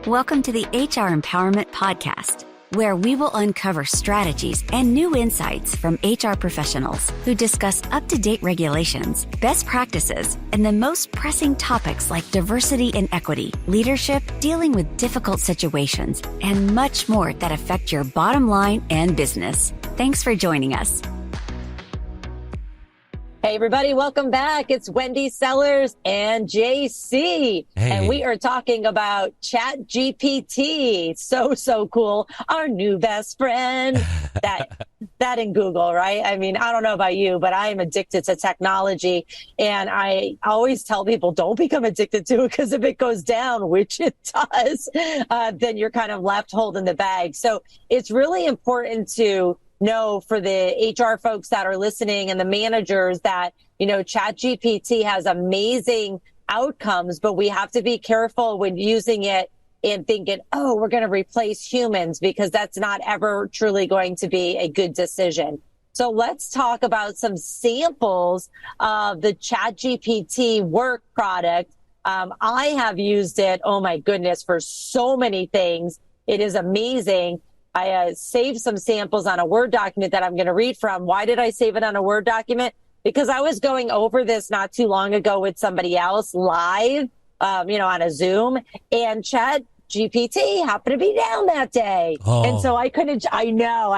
Welcome to the HR Empowerment Podcast, where we will uncover strategies and new insights from HR professionals who discuss up-to-date regulations, best practices, and the most pressing topics like diversity and equity, leadership, dealing with difficult situations, and much more that affect your bottom line and business. Thanks for joining us. Hey, everybody. Welcome back. It's Wendy Sellers and JC. Hey. And we are talking about ChatGPT. So cool. Our new best friend. That in Google, right? I mean, I don't know about you, but I am addicted to technology. And I always tell people, don't become addicted to it, because if it goes down, which it does, then you're kind of left holding the bag. So it's really important to know for the HR folks that are listening and the managers that, you know, ChatGPT has amazing outcomes, but we have to be careful when using it and thinking, oh, we're going to replace humans, because that's not ever truly going to be a good decision. So let's talk about some samples of the ChatGPT work product. I have used it, oh my goodness, for so many things. It is amazing. I saved some samples on a Word document that I'm going to read from. Why did I save it on a Word document? Because I was going over this not too long ago with somebody else live, on a Zoom, and ChatGPT happened to be down that day. Oh. And so I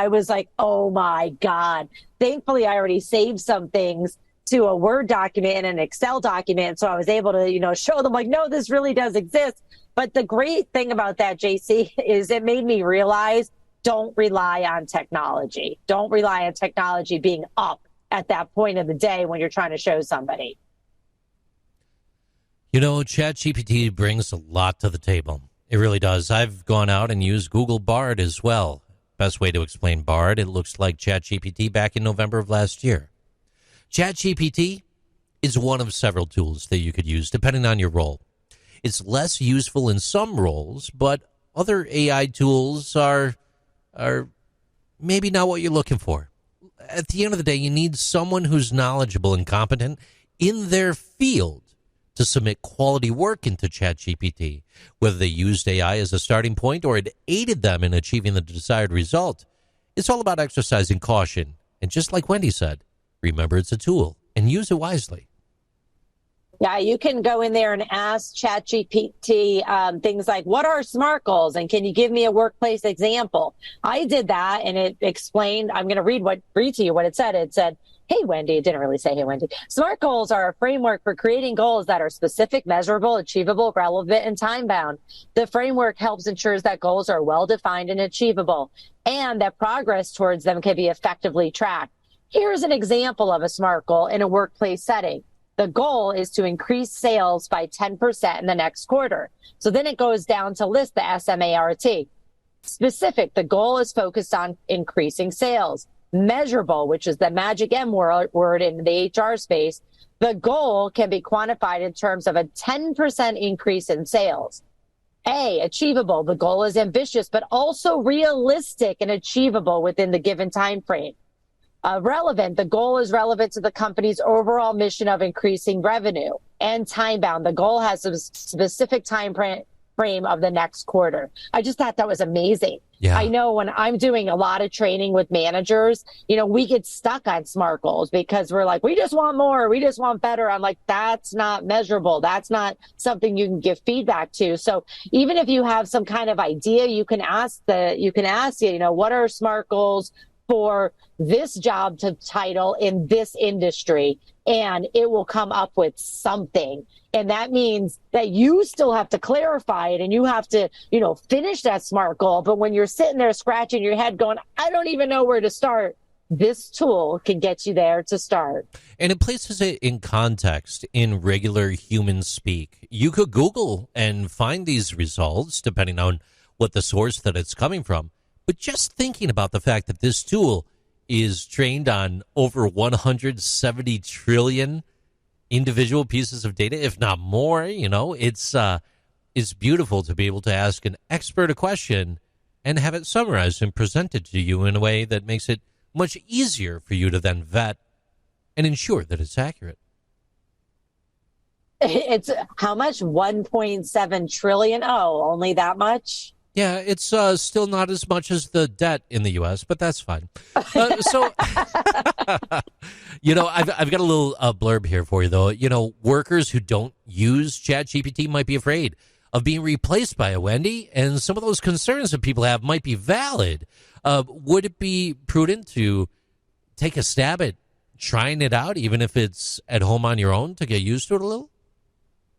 was like, oh my God. Thankfully, I already saved some things to a Word document and an Excel document. So I was able to, show them like, no, this really does exist. But the great thing about that, JC, is it made me realize, don't rely on technology. Don't rely on technology being up at that point of the day when you're trying to show somebody. You know, ChatGPT brings a lot to the table. It really does. I've gone out and used Google Bard as well. Best way to explain Bard, it looks like ChatGPT back in November of last year. ChatGPT is one of several tools that you could use depending on your role. It's less useful in some roles, but other AI tools are maybe not what you're looking for. At the end of the day, you need someone who's knowledgeable and competent in their field to submit quality work into ChatGPT. Whether they used AI as a starting point or it aided them in achieving the desired result, it's all about exercising caution. And just like Wendy said, remember it's a tool and use it wisely. Yeah, you can go in there and ask ChatGPT things like, what are SMART goals? And can you give me a workplace example? I did that, and it explained, I'm going to read to you what it said. It said, hey, Wendy. It didn't really say, hey, Wendy. SMART goals are a framework for creating goals that are specific, measurable, achievable, relevant, and time-bound. The framework helps ensures that goals are well-defined and achievable, and that progress towards them can be effectively tracked. Here's an example of a SMART goal in a workplace setting. The goal is to increase sales by 10% in the next quarter. So then it goes down to list the SMART. Specific, the goal is focused on increasing sales. Measurable, which is the magic M word in the HR space, the goal can be quantified in terms of a 10% increase in sales. A, achievable, the goal is ambitious, but also realistic and achievable within the given time frame. Relevant, the goal is relevant to the company's overall mission of increasing revenue. And time-bound, the goal has a specific time frame of the next quarter. I just thought that was amazing. Yeah. I know when I'm doing a lot of training with managers, we get stuck on SMART goals because we're like, we just want more, we just want better. I'm like, that's not measurable. That's not something you can give feedback to. So even if you have some kind of idea, you can ask, what are SMART goals for this job title in this industry, and it will come up with something. And that means that you still have to clarify it and you have to, finish that SMART goal. But when you're sitting there scratching your head going, I don't even know where to start, this tool can get you there to start. And it places it in context in regular human speak. You could Google and find these results depending on what the source that it's coming from. But just thinking about the fact that this tool is trained on over 170 trillion individual pieces of data, if not more, it's beautiful to be able to ask an expert a question and have it summarized and presented to you in a way that makes it much easier for you to then vet and ensure that it's accurate. It's how much? 1.7 trillion. Oh, only that much? Yeah, it's still not as much as the debt in the U.S., but that's fine. So, I've got a little blurb here for you, though. Workers who don't use ChatGPT might be afraid of being replaced by a Wendy, and some of those concerns that people have might be valid. Would it be prudent to take a stab at trying it out, even if it's at home on your own, to get used to it a little?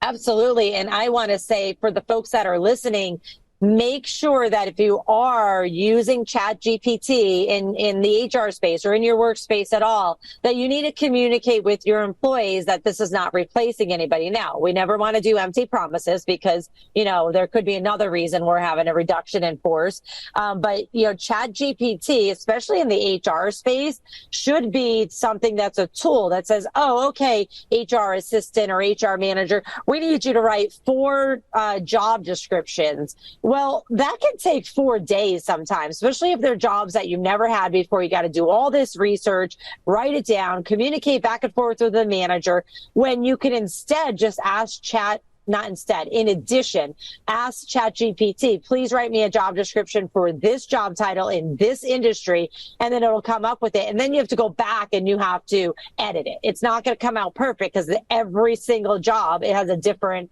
Absolutely. And I want to say for the folks that are listening, make sure that if you are using ChatGPT in the HR space or in your workspace at all, that you need to communicate with your employees that this is not replacing anybody. Now, we never want to do empty promises because, there could be another reason we're having a reduction in force. But ChatGPT, especially in the HR space, should be something that's a tool that says, oh, okay, HR assistant or HR manager, we need you to write 4 job descriptions. Well, that can take 4 days sometimes, especially if they're jobs that you've never had before. You got to do all this research, write it down, communicate back and forth with the manager, when you can instead just ask in addition, ask ChatGPT, please write me a job description for this job title in this industry, and then it'll come up with it. And then you have to go back and you have to edit it. It's not going to come out perfect because every single job, it has a different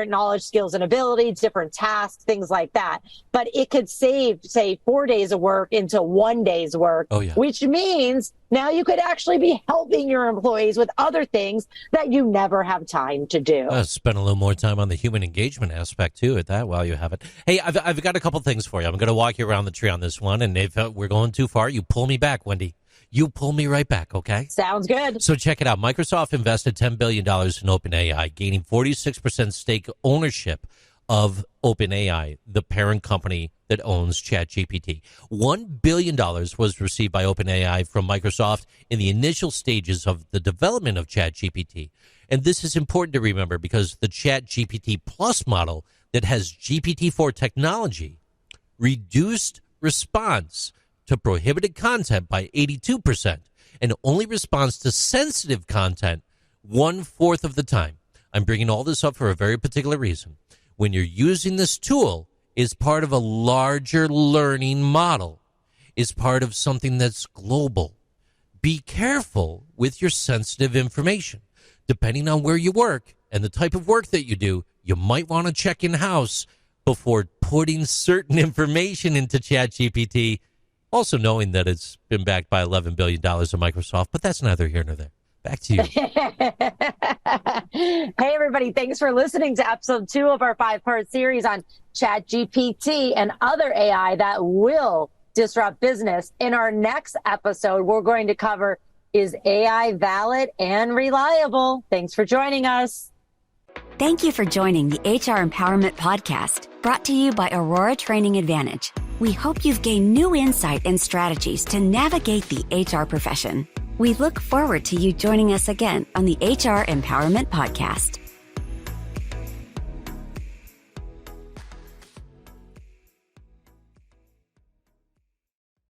knowledge, skills, and abilities, different tasks, things like that. But it could save, say, 4 days of work into 1 day's work, which means now you could actually be helping your employees with other things that you never have time to do. Spend a little more time on the human engagement aspect, too, at that while you have it. Hey, I've got a couple things for you. I'm going to walk you around the tree on this one, and if we're going too far, you pull me back, Wendy. You pull me right back, okay? Sounds good. So check it out. Microsoft invested $10 billion in OpenAI, gaining 46% stake ownership of OpenAI, the parent company that owns ChatGPT. $1 billion was received by OpenAI from Microsoft in the initial stages of the development of ChatGPT. And this is important to remember because the ChatGPT Plus model that has GPT-4 technology reduced response to prohibited content by 82% and only responds to sensitive content 1/4 of the time. I'm bringing all this up for a very particular reason. When you're using this tool, is part of a larger learning model, is part of something that's global. Be careful with your sensitive information. Depending on where you work and the type of work that you do, you might want to check in-house before putting certain information into ChatGPT, also knowing that it's been backed by $11 billion of Microsoft, but that's neither here nor there. Back to you. Hey, everybody. Thanks for listening to episode 2 of our 5-part series on ChatGPT and other AI that will disrupt business. In our next episode, we're going to cover, is AI valid and reliable? Thanks for joining us. Thank you for joining the HR Empowerment Podcast, brought to you by Aurora Training Advantage. We hope you've gained new insight and strategies to navigate the HR profession. We look forward to you joining us again on the HR Empowerment Podcast.